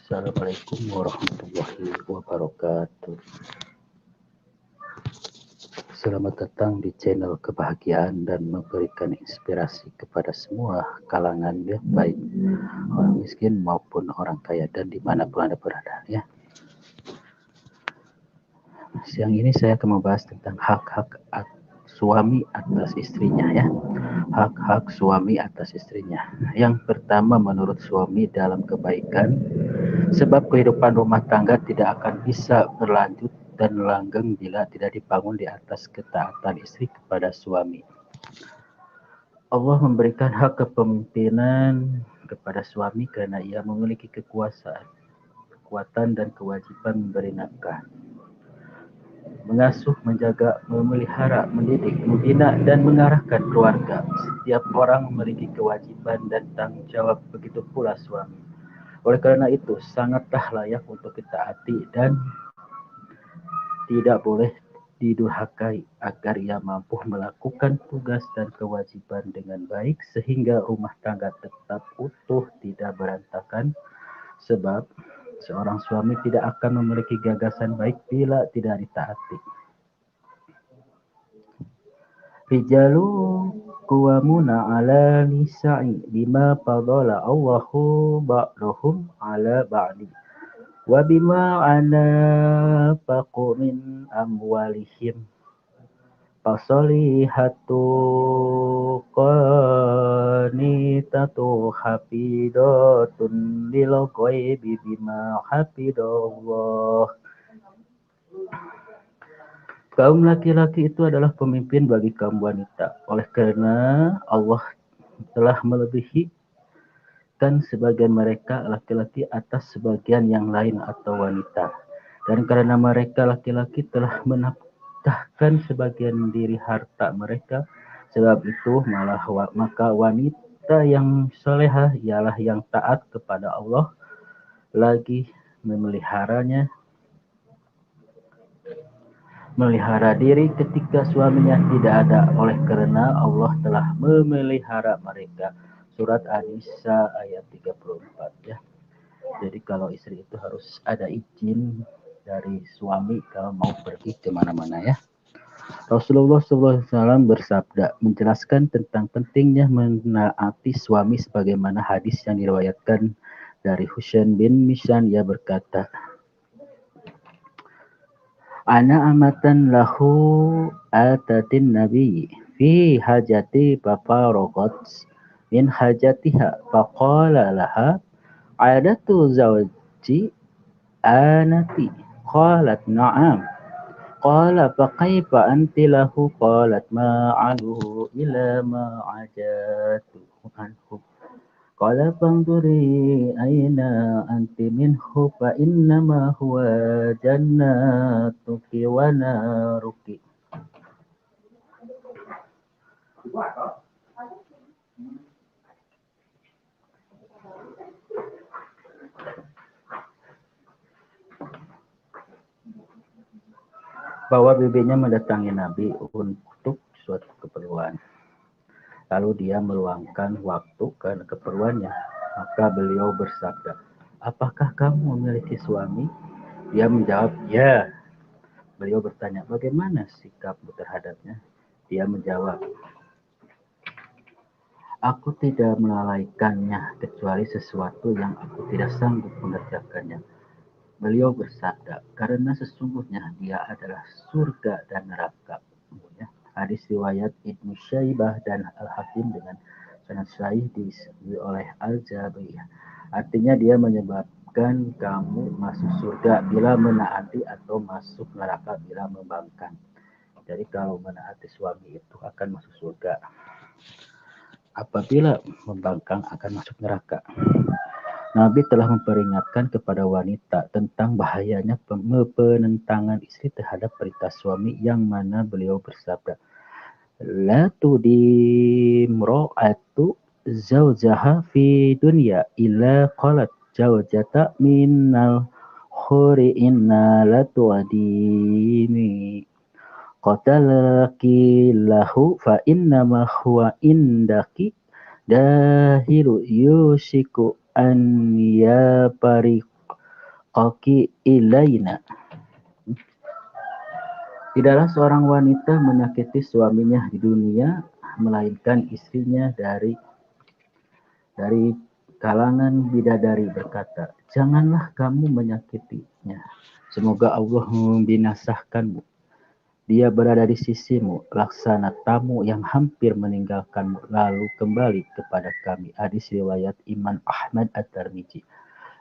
Assalamualaikum warahmatullahi wabarakatuh. Selamat datang di channel kebahagiaan dan memberikan inspirasi kepada semua kalangan ya, baik orang miskin maupun orang kaya dan dimanapun Anda berada ya. Siang ini saya akan membahas tentang hak-hak suami atas istrinya ya. Hak-hak suami atas istrinya. Yang pertama, menurut suami dalam kebaikan, sebab kehidupan rumah tangga tidak akan bisa berlanjut dan langgeng bila tidak dibangun di atas ketaatan istri kepada suami. Allah memberikan hak kepemimpinan kepada suami karena ia memiliki kekuatan dan kewajiban memberi nafkah, mengasuh, menjaga, memelihara, mendidik, membina, dan mengarahkan keluarga. Setiap orang memiliki kewajiban dan tanggung jawab, begitu pula suami. Oleh karena itu, sangatlah layak untuk ditaati dan tidak boleh didurhakai agar ia mampu melakukan tugas dan kewajiban dengan baik sehingga rumah tangga tetap utuh, tidak berantakan. Sebab seorang suami tidak akan memiliki gagasan baik bila tidak ditaati. Rijalu qawwamuna 'ala nisa'i bima fadala Allahu ba'dahum 'ala ba'di wa bima anfaqu min amwalihim fasolihatu qanitatu hafidatun lil ghaibi bima hafidallah. Kaum laki-laki itu adalah pemimpin bagi kaum wanita. Oleh karena Allah telah melebihi dan sebagian mereka laki-laki atas sebagian yang lain atau wanita. Dan karena mereka laki-laki telah menafkahkan sebagian diri harta mereka, sebab itu maka wanita yang solehah ialah yang taat kepada Allah, lagi melihara diri ketika suaminya tidak ada, oleh karena Allah telah memelihara mereka. Surat An-Nisa ayat 34 ya. Jadi kalau istri itu harus ada izin dari suami kalau mau pergi kemana-mana ya. Rasulullah SAW bersabda menjelaskan tentang pentingnya menaati suami sebagaimana hadis yang diriwayatkan dari Husain bin Mishan. Ia berkata, Ana amatan lahu atatin nabi fi hajati fafarogat min hajatiha faqala laha adatu zawji anati qalat na'am qala faqaifa anti lahu qalat ma'aluhu ila ma'ajatu anhu qala fanduri aina anti minhu fa innama huwa jannatuki wa naruki. Bahwa bibinya mendatangi Nabi untuk suatu keperluan. Lalu dia meluangkan waktu karena keperluannya. Maka beliau bersabda, apakah kamu memiliki suami? Dia menjawab, ya. Beliau bertanya, bagaimana sikapmu terhadapnya? Dia menjawab, aku tidak melalaikannya kecuali sesuatu yang aku tidak sanggup mengerjakannya. Beliau bersabda, karena sesungguhnya dia adalah surga dan neraka. Hadis riwayat Ibnu Syaibah dan Al-Hakim dengan sanad sahih disebut oleh Al-Jabir. Artinya dia menyebabkan kamu masuk surga bila menaati atau masuk neraka bila membangkang. Jadi kalau menaati suami itu akan masuk surga. Apabila membangkang akan masuk neraka. Nabi telah memperingatkan kepada wanita tentang bahayanya penentangan istri terhadap perintah suami, yang mana beliau bersabda, La tudimro'atu zawjaha fi dunya illa qalat zawjata minal khuri inna latu'adimi qatalaki lahu fa innama huwa indaki dahilu yusiku an ya asdiqaki ilaina. Tidaklah seorang wanita menyakiti suaminya di dunia, melainkan istrinya dari kalangan bidadari berkata, janganlah kamu menyakitinya. Semoga Allah membinasakanmu. Dia berada di sisimu, laksana tamu yang hampir meninggalkanmu, lalu kembali kepada kami. Hadis riwayat Imam Ahmad At-Tirmidzi.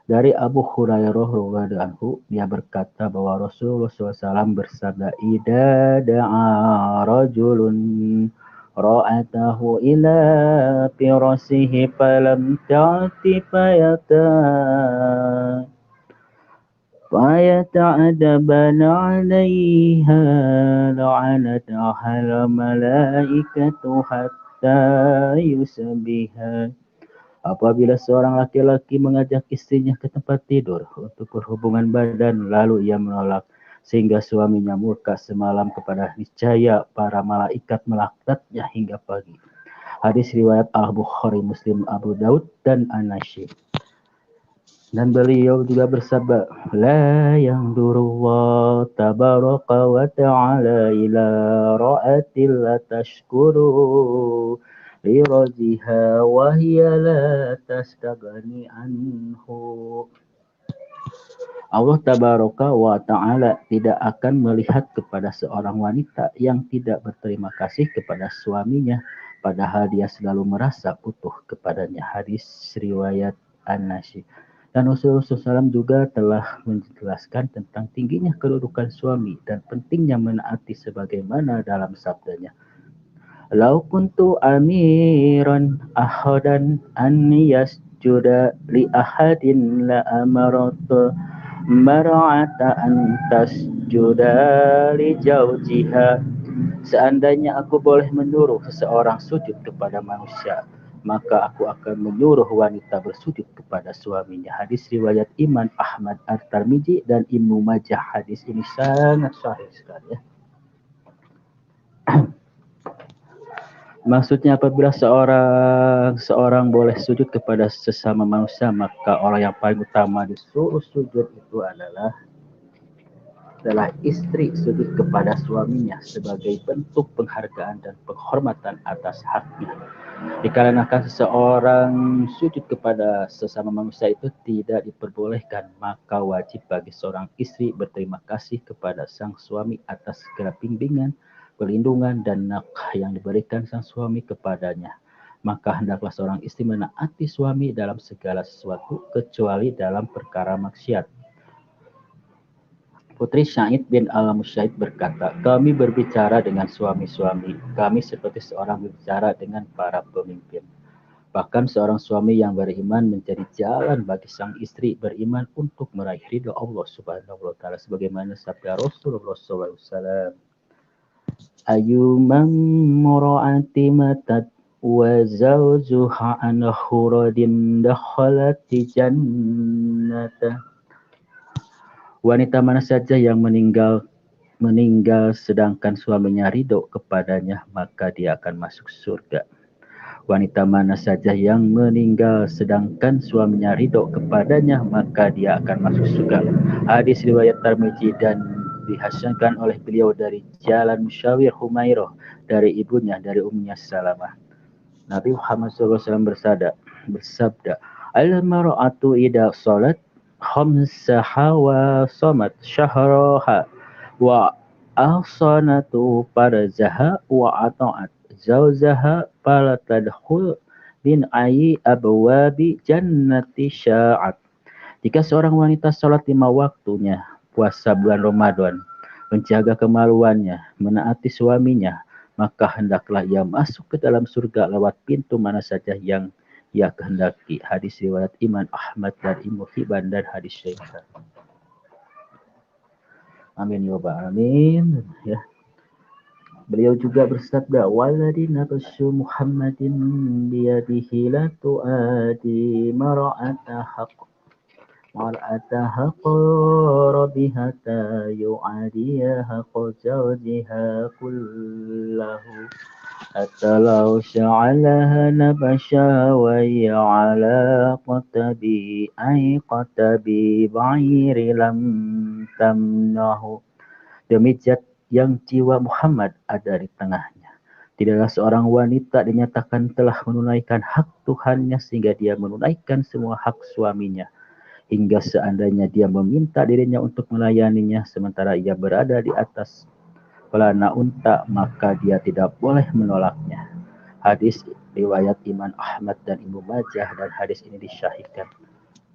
Dari Abu Hurairah radhiyallahu anhu, dia berkata bahwa Rasulullah SAW bersabda, "Idza da'a rajulun ra'atahu ila firasihi falam ta'ti فيتعذبن عليها لعنتها الملائكة حتى يصبح." Apabila seorang laki-laki mengajak istrinya ke tempat tidur untuk berhubungan badan, lalu ia menolak, sehingga suaminya murka semalam kepada niscaya para malaikat melaknatnya hingga pagi. Hadis riwayat Al-Bukhari, Muslim, Abu Daud, dan An-Nasyi. Dan beliau juga bersabda, La yandurullah tabaraka wa ta'ala ila ra'atil la tashkuru lirajiha wa hiya la tastagani anhu. Allah tabaraka wa ta'ala tidak akan melihat kepada seorang wanita yang tidak berterima kasih kepada suaminya, padahal dia selalu merasa butuh kepadanya. Hadis riwayat An-Nasyi. Dan Rasulullah SAW juga telah menjelaskan tentang tingginya kedudukan suami dan pentingnya menaati sebagaimana dalam sabdanya. Lau kuntu amiran ahadan an yasjuda li ahadin la amaratu mar'ata an tasjuda li jaujiha. Seandainya aku boleh menyuruh seseorang sujud kepada manusia, maka aku akan menyuruh wanita bersujud kepada suaminya. Hadis riwayat Imam Ahmad At-Tirmidzi dan Ibnu Majah. Hadis ini sangat sahih sekali ya. Maksudnya apabila seorang boleh sujud kepada sesama manusia, maka orang yang paling utama disuruh sujud itu adalah istri sujud kepada suaminya sebagai bentuk penghargaan dan penghormatan atas haknya. Dikarenakan seseorang sujud kepada sesama manusia itu tidak diperbolehkan, maka wajib bagi seorang istri berterima kasih kepada sang suami atas segala bimbingan, perlindungan, dan nafkah yang diberikan sang suami kepadanya. Maka hendaklah seorang istri menaati suami dalam segala sesuatu kecuali dalam perkara maksiat. Putri Sa'id bin Al-Musayyib berkata, kami berbicara dengan suami-suami kami seperti seorang berbicara dengan para pemimpin. Bahkan seorang suami yang beriman menjadi jalan bagi sang istri beriman untuk meraih ridha Allah Subhanahu wa taala, sebagaimana sabda Rasulullah SAW, ayyumam mura'ati matat wa zawjuha anhu radin dakhalat jannata. Wanita mana saja yang meninggal sedangkan suaminya ridho kepadanya, maka dia akan masuk surga. Wanita mana saja yang meninggal sedangkan suaminya ridho kepadanya, maka dia akan masuk surga. Hadis riwayat Tirmidzi dan dihasankan oleh beliau dari jalan Musyawir Humairah dari ibunya, dari Ummunya Salamah. Nabi Muhammad SAW bersabda, al-mar'atu idza shalat khamsaha wa shamat syahraha wa ahsanatu farjaha wa ata'at zawjaha fala tadkhul min ayyi abwabi jannati sya'at. Jika seorang wanita salat 5 waktunya, puasa bulan Ramadan, menjaga kemaluannya, menaati suaminya, maka hendaklah ia masuk ke dalam surga lewat pintu mana saja yang ia kehendaki. Hadis riwayat Imam Ahmad dan Ibnu Hibban dan hadis sahih. Amin ya rabbal alamin. Ya. Beliau juga bersabda, waladhi nafsu Muhammadin biyadihi la tu'adi mar'ataha qarabiha yu'adiha zawjiha kullahu. حتى لو شعلها نبشا وهي على قتبي أي قتبي بعير لم تمنه. Demi zat yang jiwa Muhammad ada di tengahnya. Tidaklah seorang wanita dinyatakan telah menunaikan hak Tuhannya sehingga dia menunaikan semua hak suaminya. Hingga seandainya dia meminta dirinya untuk melayaninya sementara ia berada di atas pelana unta, maka dia tidak boleh menolaknya. Hadis riwayat Imam Ahmad dan Ibnu Majah, dan hadis ini disyahihkan.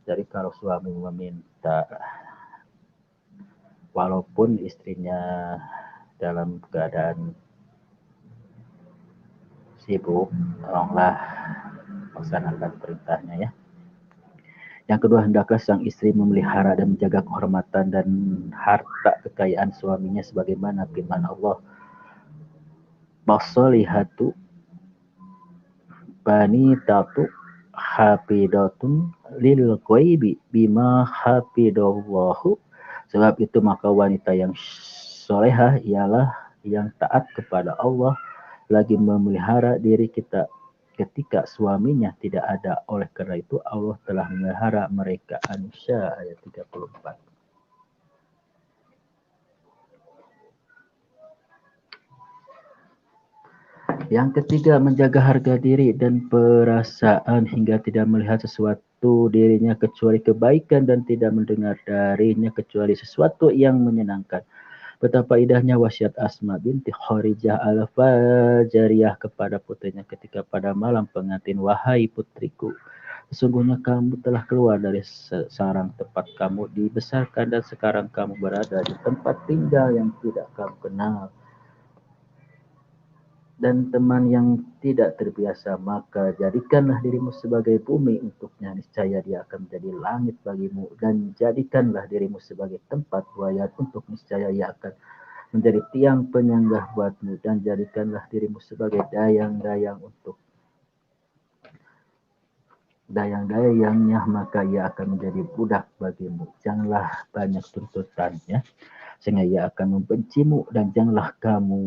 Jadi kalau suami meminta walaupun istrinya dalam keadaan sibuk, tolonglah laksanakan perintahnya ya. Yang kedua, hendaklah sang istri memelihara dan menjaga kehormatan dan harta kekayaan suaminya sebagaimana firman Allah, "Fasolihatu banitatu hafidatun lil ghaibi bima hafidallahu." Sebab itu maka wanita yang solehah ialah yang taat kepada Allah lagi memelihara diri kita ketika suaminya tidak ada. Oleh karena itu Allah telah memelihara mereka. An-Nisa ayat 34. Yang ketiga, menjaga harga diri dan perasaan hingga tidak melihat sesuatu dirinya kecuali kebaikan dan tidak mendengar darinya kecuali sesuatu yang menyenangkan. Betapa indahnya wasiat Asma binti Kharijah al-Fajariyah kepada putrinya ketika pada malam pengantin, "Wahai putriku, sesungguhnya kamu telah keluar dari sarang tempat kamu dibesarkan dan sekarang kamu berada di tempat tinggal yang tidak kamu kenal dan teman yang tidak terbiasa, maka jadikanlah dirimu sebagai bumi untuknya, niscaya dia akan menjadi langit bagimu, dan jadikanlah dirimu sebagai tempat buaya untuk niscaya ia akan menjadi tiang penyanggah buatmu, dan jadikanlah dirimu sebagai dayang-dayang untuk dayang-dayangnya, maka ia akan menjadi budak bagimu. Janganlah banyak tuntutannya sehingga ia akan membencimu, dan janganlah kamu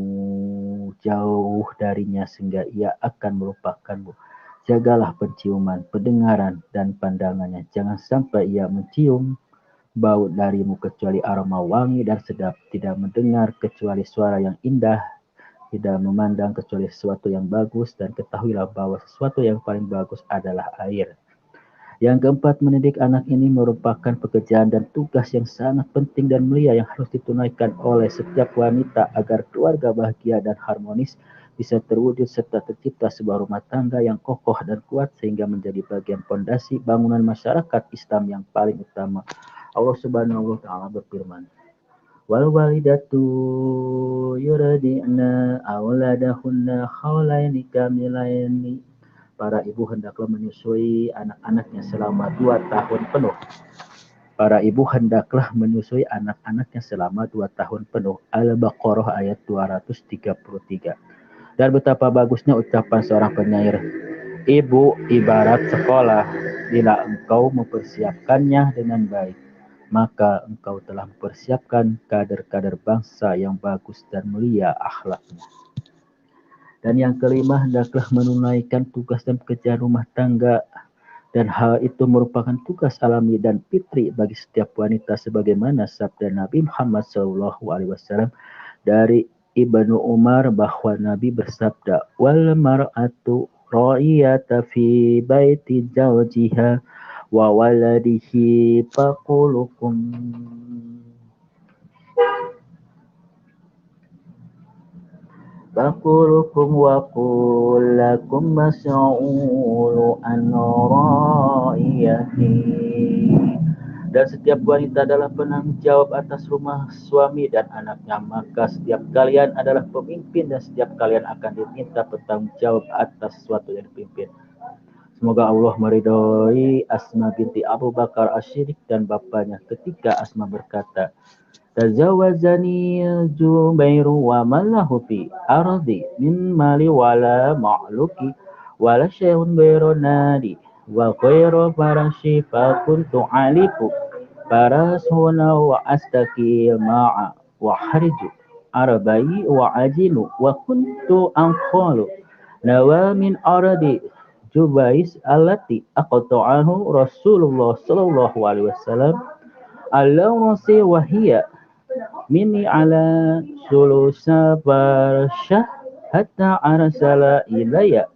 jauh darinya sehingga ia akan melupakanmu. Jagalah penciuman, pendengaran, dan pandangannya. Jangan sampai ia mencium bau darimu kecuali aroma wangi dan sedap, tidak mendengar kecuali suara yang indah, tidak memandang kecuali sesuatu yang bagus, dan ketahuilah bahwa sesuatu yang paling bagus adalah air. Yang keempat, mendidik anak ini merupakan pekerjaan dan tugas yang sangat penting dan mulia yang harus ditunaikan oleh setiap wanita agar keluarga bahagia dan harmonis, bisa terwujud serta tercipta sebuah rumah tangga yang kokoh dan kuat sehingga menjadi bagian pondasi bangunan masyarakat Islam yang paling utama. Allah Subhanahu wa taala berfirman, "Wal walidatu yurdi'na auladahunna haulaini kamilaini." Para ibu hendaklah menyusui anak-anaknya selama 2 tahun penuh. Para ibu hendaklah menyusui anak-anaknya selama 2 tahun penuh. Al-Baqarah ayat 233. Dan betapa bagusnya ucapan seorang penyair, "Ibu ibarat sekolah, bila engkau mempersiapkannya dengan baik, maka engkau telah mempersiapkan kader-kader bangsa yang bagus dan mulia akhlaknya." Dan yang kelima, hendaklah menunaikan tugas dan pekerjaan rumah tangga, dan hal itu merupakan tugas alami dan fitri bagi setiap wanita sebagaimana sabda Nabi Muhammad SAW dari Ibnu Umar bahwa Nabi bersabda, "Wal mar'atu ra'iyata fi baiti zawjiha wa waladihi faqulukum Fakulukum wa kullakum mas'ulu an ra'iyati. Dan setiap wanita adalah penanggung jawab atas rumah suami dan anaknya, maka setiap kalian adalah pemimpin dan setiap kalian akan diminta bertanggung jawab atas sesuatu yang dipimpin. Semoga Allah meridhoi Asma binti Abu Bakar Asy-Siddiq dan bapaknya ketika Asma berkata, "Tazawwajani Jubairu wa malahu fi ardi min mali wala ma'luki wala syai'un ghairu nadi wa ghairu farashi fa kuntu aliku farashuna wa astaqi ma'a wa hariju arabai wa ajinu wa kuntu anqalu nawa min aradi Jubais allati aqta'ahu Rasulullah sallallahu alaihi wasallam al-lawrasi wa hiya minni ala sulusa barsyah hatta arsala ilayya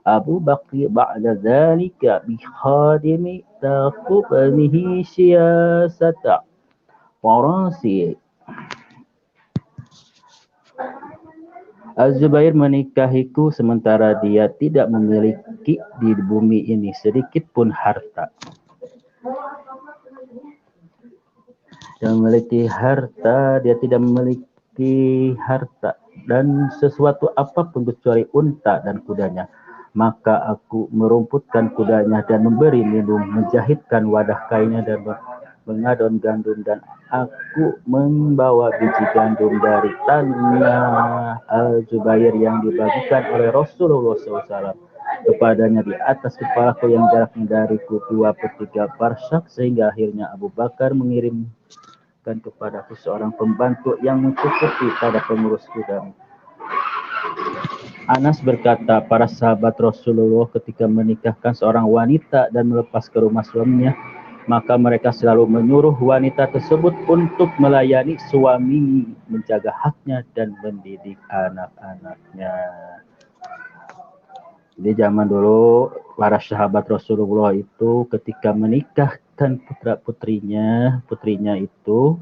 Abu Bakr ba'da dhalika bi khadimi taqubanihi siyasata warasi. Az-Zubair menikahiku sementara dia tidak memiliki di bumi ini sedikit pun harta. Dia memiliki harta, dia tidak memiliki harta dan sesuatu apapun kecuali unta dan kudanya. Maka aku merumputkan kudanya dan memberi minum, menjahitkan wadah kainnya dan mengadon gandum dan aku membawa biji gandum dari tanah Al-Zubair yang dibagikan oleh Rasulullah SAW kepadanya di atas kepalaku yang jaraknya dariku 2/3 parsyak sehingga akhirnya Abu Bakar mengirimkan kepadaku seorang pembantu yang mencukupi pada pengurus kuda. Anas berkata, para sahabat Rasulullah ketika menikahkan seorang wanita dan melepas ke rumah suaminya, maka mereka selalu menyuruh wanita tersebut untuk melayani suami, menjaga haknya dan mendidik anak-anaknya. Jadi zaman dulu para sahabat Rasulullah itu ketika menikahkan putrinya itu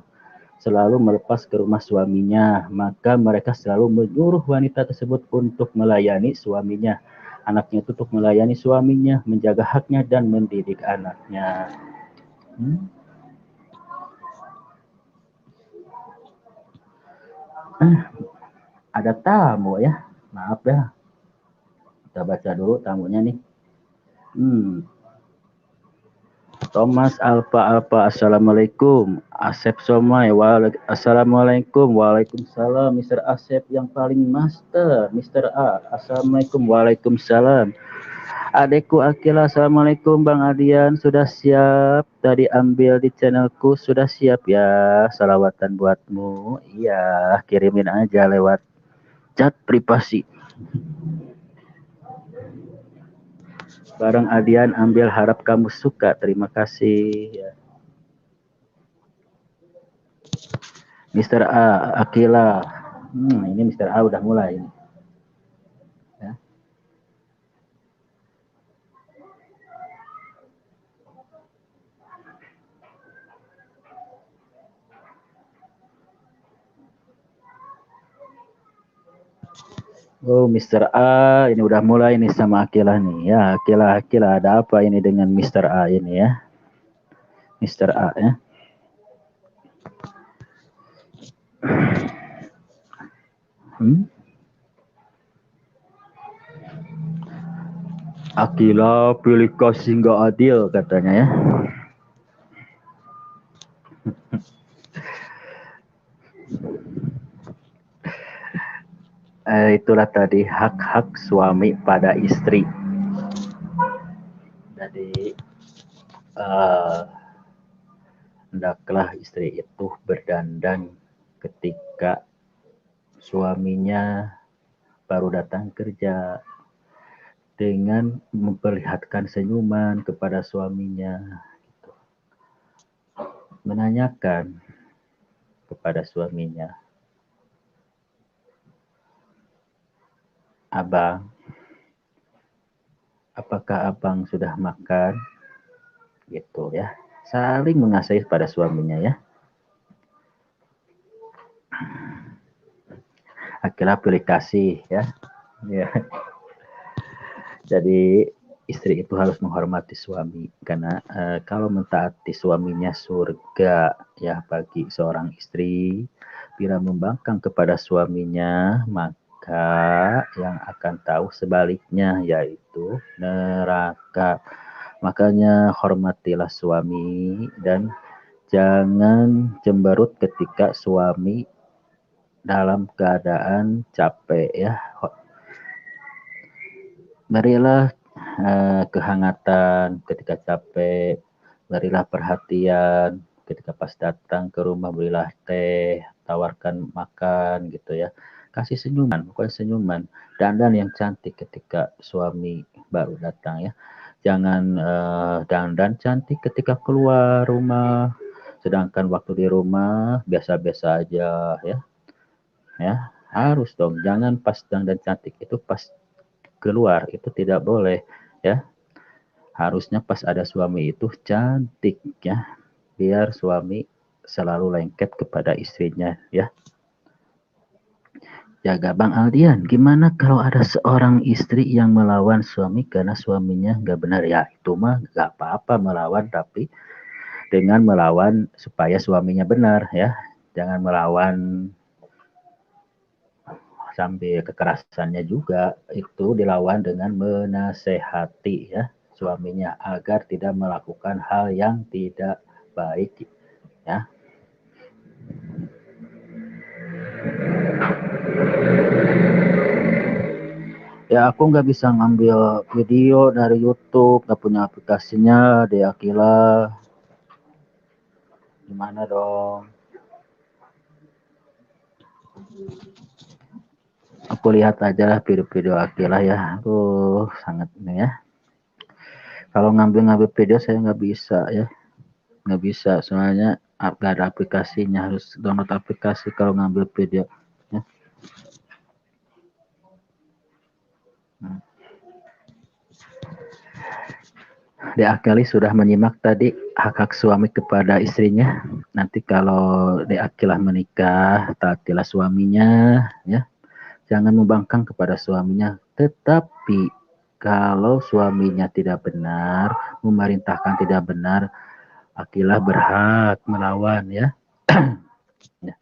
selalu melepas ke rumah suaminya, maka mereka selalu menyuruh wanita tersebut untuk melayani suaminya. Anaknya itu untuk melayani suaminya, menjaga haknya dan mendidik anaknya. Ada tamu ya, maaf ya. Kita baca dulu tamunya nih. Thomas Alfa Assalamualaikum. Asep Somai Assalamualaikum. Waalaikumsalam. Mr. Asep yang paling master. Mr. A Assalamualaikum. Waalaikumsalam. Adekku Akila Assalamualaikum. Bang Adian sudah siap? Tadi ambil di channelku sudah siap ya. Salawatan buatmu. Iya, kirimin aja lewat chat privasi. Barang Adian ambil, harap kamu suka. Terima kasih. Ya. Mr. A, Akila. Ini Mr. A udah mulai. Ya. Oh, Mr. A, ini udah mulai nih sama Akila nih. Ya, Akila, ada apa ini dengan Mr. A ini ya? Mr. A ya. Akila pilih kasih nggak adil katanya ya. Itulah tadi hak-hak suami pada istri. Jadi hendaklah istri itu berdandan ketika suaminya baru datang kerja, dengan memperlihatkan senyuman kepada suaminya, gitu. Menanyakan kepada suaminya, Abang, apakah abang sudah makan? Gitu ya, saling mengasihi pada suaminya ya. Akhirnya pilih kasih ya. Jadi istri itu harus menghormati suami karena kalau mentaati suaminya surga ya bagi seorang istri. Bila membangkang kepada suaminya, maka yang akan tahu sebaliknya yaitu neraka. Makanya hormatilah suami dan jangan cemberut ketika suami dalam keadaan capek ya. Berilah kehangatan ketika capek, berilah perhatian, ketika pas datang ke rumah belilah teh, tawarkan makan gitu ya. Kasih senyuman, bukan senyuman. Dandan yang cantik ketika suami baru datang ya. Jangan dandan cantik ketika keluar rumah, sedangkan waktu di rumah biasa-biasa aja ya. Ya, harus dong. Jangan pas dandan cantik itu pas keluar itu tidak boleh ya. Harusnya pas ada suami itu cantik ya, biar suami selalu lengket kepada istrinya ya. Jaga Bang Aldian, gimana kalau ada seorang istri yang melawan suami karena suaminya nggak benar ya? Itu mah nggak apa-apa melawan, tapi dengan melawan supaya suaminya benar ya. Jangan melawan sambil kekerasannya juga, itu dilawan dengan menasehati ya suaminya agar tidak melakukan hal yang tidak baik ya. Ya aku nggak bisa ngambil video dari YouTube, nggak punya aplikasinya. Dea Akila, gimana dong? Aku lihat aja lah video-video Akila ya. Sangat ini ya. Kalau ngambil-ngambil video saya nggak bisa ya. Nggak bisa, soalnya nggak ada aplikasinya. Harus download aplikasi kalau ngambil video. Ya. Di Akili sudah menyimak tadi hak-hak suami kepada istrinya. Nanti kalau di Akilah menikah, taatilah suaminya, ya. Jangan membangkang kepada suaminya. Tetapi kalau suaminya tidak benar, memerintahkan tidak benar, Akilah berhak melawan, ya. Ya.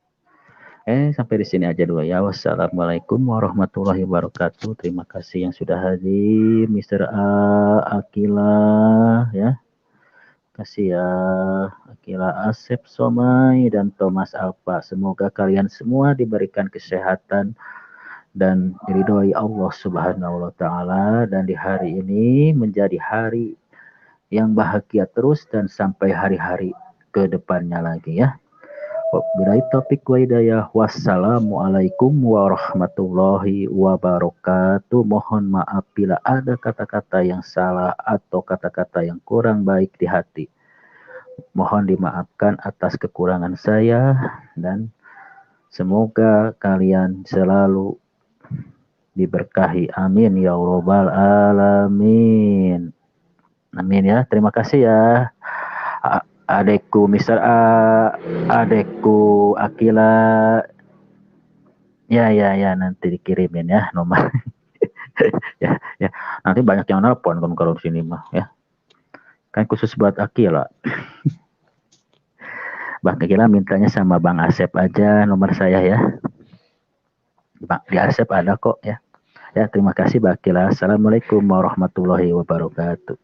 Sampai di sini aja dulu ya. Wassalamualaikum warahmatullahi wabarakatuh. Terima kasih yang sudah hadir, Mr. Akila, ya. Kasih ya, Akila Asep Somai dan Thomas Alfa. Semoga kalian semua diberikan kesehatan dan diridhoi Allah Subhanahu wa taala, dan di hari ini menjadi hari yang bahagia terus dan sampai hari-hari ke depannya lagi ya. Wabillahi taufiq wa hidayah. Wassalamualaikum warahmatullahi wabarakatuh. Mohon maaf bila ada kata-kata yang salah atau kata-kata yang kurang baik di hati. Mohon dimaafkan atas kekurangan saya, dan semoga kalian selalu diberkahi. Amin ya rabbal alamin. Amin ya. Terima kasih ya. Adekku Mr. A, adekku Akila. Ya, nanti dikirimin ya nomor. ya. Nanti banyak yang nelpon kalau di sini mah ya. Kan khusus buat Akila. Bang Akila mintanya sama Bang Asep aja nomor saya ya. Bang di Asep ada kok ya. Ya, terima kasih Bang Akila. Assalamualaikum warahmatullahi wabarakatuh.